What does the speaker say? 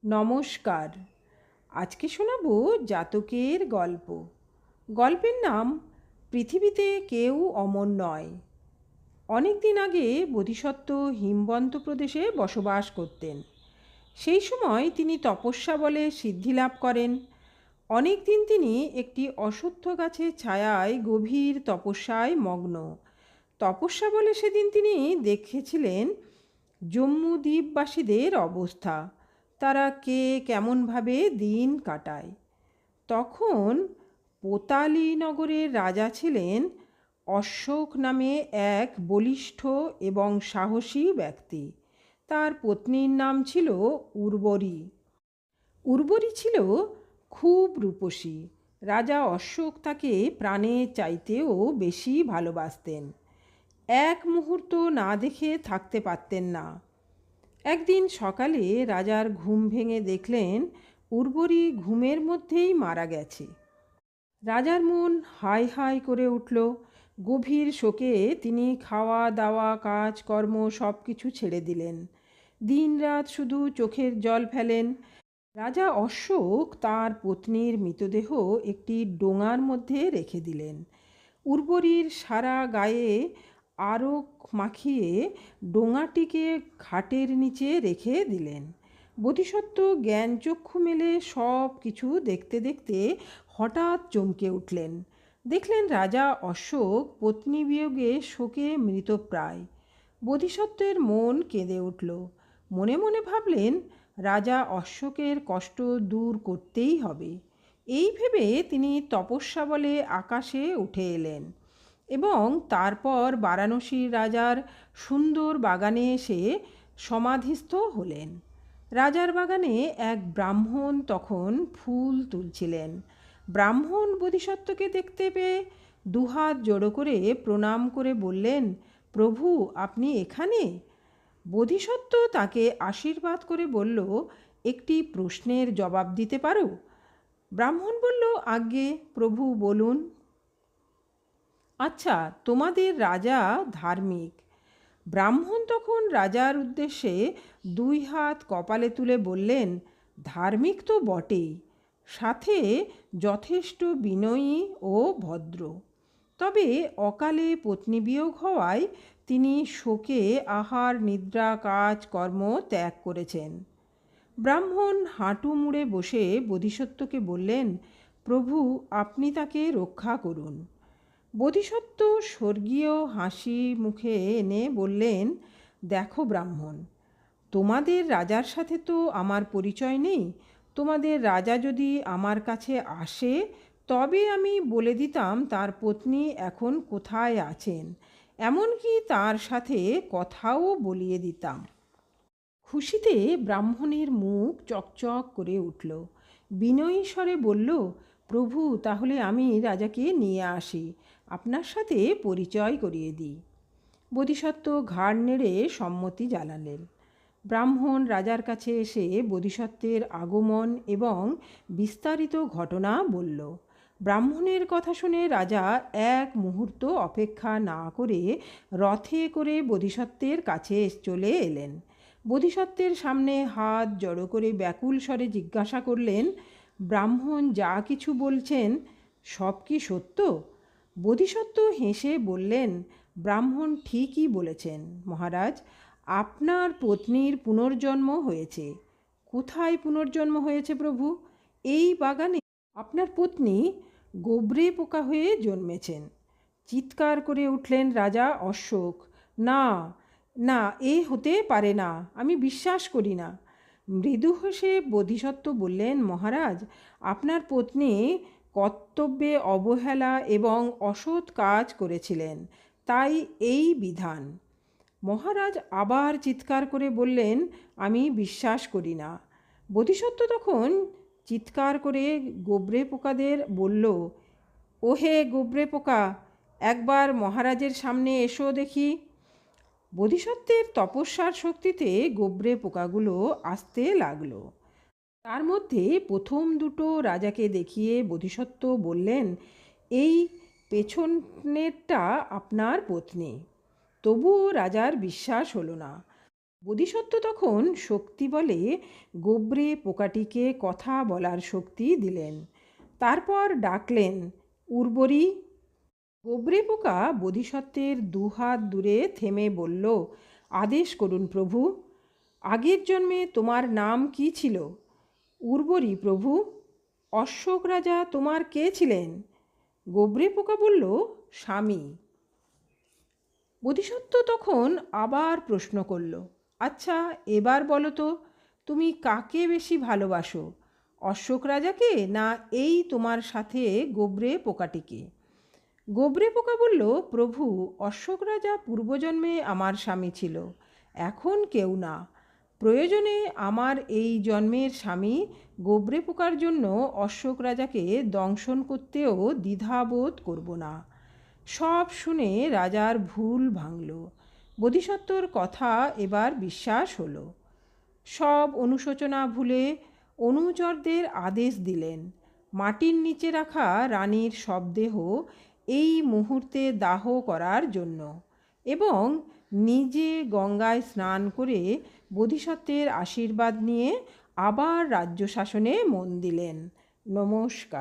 নমস্কার। আজকে শোনাবো জাতকের গল্প। গল্পের নাম পৃথিবীতে কেউ অমর নয়। অনেক দিন আগে বোধিসত্ত্ব হিমবন্ত প্রদেশে বসবাস করতেন। সেই সময় তিনি তপস্যা বলে সিদ্ধিলাভ করেন। অনেক দিন তিনি একটি অশ্বত্থ গাছের ছায়ায় গভীর তপস্যায় মগ্ন। তপস্যা বলে সেদিন তিনি দেখেছিলেন জম্মু দ্বীপবাসীদের অবস্থা, তারা কে কেমনভাবে দিন কাটায়। তখন পোতালি নগরের রাজা ছিলেন অশোক নামে এক বলিষ্ঠ এবং সাহসী ব্যক্তি। তার পত্নীর নাম ছিল উর্বরী। উর্বরী ছিল খুব রূপসী। রাজা অশোক তাকে প্রাণের চাইতেও বেশি ভালোবাসতেন। এক মুহূর্ত না দেখে থাকতে পারতেন না। একদিন সকালে রাজার ঘুম ভেঙে দেখলেন উর্বরী ঘুমের মধ্যেই মারা গেছে। রাজার মন হাই হাই করে উঠল। গভীর শোকে তিনি খাওয়া দাওয়া কাজকর্ম সব কিছু ছেড়ে দিলেন। দিনরাত শুধু চোখের জল ফেলেন। রাজা অশোক তার পত্নীর মৃতদেহ একটি ডোঙার মধ্যে রেখে দিলেন। উর্বরীর সারা গায়ে আরক মাখিয়ে ডোঙাটিকে ঘাটের নিচে রেখে দিলেন। বোধিসত্ত্ব জ্ঞানচক্ষু মেলে সব কিছু দেখতে দেখতে হঠাৎ চমকে উঠলেন। দেখলেন রাজা অশোক পত্নী বিয়োগে শোকে মৃতপ্রায়। বোধিসত্ত্বের মন কেঁদে উঠল। মনে মনে ভাবলেন রাজা অশোকের কষ্ট দূর করতেই হবে। এই ভেবে তিনি তপস্যা বলে আকাশে উঠে এলেন এবং তারপর বারাণসীর রাজার সুন্দর বাগানে এসে সমাধিস্থ হলেন। রাজার বাগানে এক ব্রাহ্মণ তখন ফুল তুলছিলেন। ব্রাহ্মণ বোধিসত্ত্বকে দেখতে পেয়ে দুহাত জড়ো করে প্রণাম করে বললেন, প্রভু, আপনি এখানে? বোধিসত্ত্ব তাকে আশীর্বাদ করে বলল, একটি প্রশ্নের জবাব দিতে পারো? ব্রাহ্মণ বলল, আজ্ঞে প্রভু, বলুন। আচ্ছা, তোমাদের রাজা ধার্মিক? ব্রাহ্মণ তখন রাজার উদ্দেশ্যে দুই হাত কপালে তুলে বললেন, ধার্মিক তো বটেই, সাথে যথেষ্ট বিনয়ী ও ভদ্র। তবে অকালে পত্নীবিয়োগ হওয়ায় তিনি শোকে আহার নিদ্রা কাজকর্ম ত্যাগ করেছেন। ব্রাহ্মণ হাঁটু মুড়ে বসে বোধিসত্ত্বকে বললেন, প্রভু, আপনি তাকে রক্ষা করুন। বোধিসত্ত্ব স্বর্গীয় হাসি মুখে এনে বললেন, দেখো ব্রাহ্মণ, তোমাদের রাজার সাথে তো আমার পরিচয় নেই। তোমাদের রাজা যদি আমার কাছে আসে তবে আমি বলে দিতাম তার পত্নী এখন কোথায় আছেন, এমনকি তার সাথে কথাও বলিয়ে দিতাম। খুশিতে ব্রাহ্মণের মুখ চকচক করে উঠল। বিনয়ী স্বরে বলল, প্রভু, তাহলে আমি রাজাকে নিয়ে আসি, আপনার সাথে পরিচয় করিয়ে দিই। বোধিসত্ত্ব ঘাড় নেড়ে সম্মতি জানালেন। ব্রাহ্মণ রাজার কাছে এসে বোধিসত্ত্বের আগমন এবং বিস্তারিত ঘটনা বলল। ব্রাহ্মণের কথা শুনে রাজা এক মুহূর্ত অপেক্ষা না করে রথে করে বোধিসত্ত্বের কাছে চলে এলেন। বোধিসত্ত্বের সামনে হাত জড়ো করে ব্যাকুল স্বরে জিজ্ঞাসা করলেন, ব্রাহ্মণ যা কিছু বলছেন সব কি সত্য? বোধিসত্ত্ব হেসে বললেন, ব্রাহ্মণ ঠিকই বলেছেন মহারাজ, আপনার পত্নীর পুনর্জন্ম হয়েছে। কোথায় পুনর্জন্ম হয়েছে প্রভু? এই বাগানে আপনার পত্নী গোবরে পোকা হয়ে জন্মেছেন। চিৎকার করে উঠলেন রাজা অশোক, না না, এ হতে পারে না, আমি বিশ্বাস করি না। মৃদু হেসে বোধিসত্ত্ব বললেন, মহারাজ, আপনার পত্নী কর্তব্যে অবহেলা এবং অসৎ কাজ করেছিলেন, তাই এই বিধান। মহারাজ আবার চিৎকার করে বললেন, আমি বিশ্বাস করি না। বোধিসত্ত্ব তখন চিৎকার করে গোবরে পোকাদের বলল, ওহে গোবরে পোকা, একবার মহারাজের সামনে এসো দেখি। বোধিসত্ত্বের তপস্যার শক্তিতে গোবরে পোকাগুলো আসতে লাগলো। তার মধ্যে প্রথম দুটো রাজাকে দেখিয়ে বোধিসত্ত্ব বললেন, এই পেছনেরটা আপনার পত্নী। তবুও রাজার বিশ্বাস হলো না। বোধিসত্ত্ব তখন শক্তি বলে গোবরে পোকাটিকে কথা বলার শক্তি দিলেন। তারপর ডাকলেন, উর্বরী। গোবরে পোকা বোধিসত্ত্বের দুহাত দূরে থেমে বলল, আদেশ করুন প্রভু। আগের জন্মে তোমার নাম কি ছিল? উর্বরী প্রভু। অশোক রাজা তোমার কে ছিলেন? গোবরে পোকা বলল, স্বামী। বোধিসত্ত্ব তখন আবার প্রশ্ন করল, আচ্ছা এবার বলো তো, তুমি কাকে বেশি ভালোবাসো, অশোক রাজাকে না এই তোমার সাথে গোবরে পোকাটিকে? গোবরে পোকা বলল, প্রভু, অশোক রাজা পূর্বজন্মে আমার স্বামী ছিল, এখন কেউ না। প্রয়োজনে আমার এই জন্মের স্বামী গোবরে পোকার জন্য অশোক রাজাকে দংশন করতেও দ্বিধাবোধ করব না। সব শুনে রাজার ভুল ভাঙল। বোধিসত্ত্বর কথা এবার বিশ্বাস হলো। সব অনুশোচনা ভুলে অনুচরদের আদেশ দিলেন, মাটির নিচে রাখা রানীর শবদেহ এই মুহূর্তে দাহ করার জন্য, এবং নিজে গঙ্গায় স্নান করে বোধিসত্ত্বের আশীর্বাদ নিয়ে আবার রাজ্য শাসনে মন দিলেন। নমস্কার।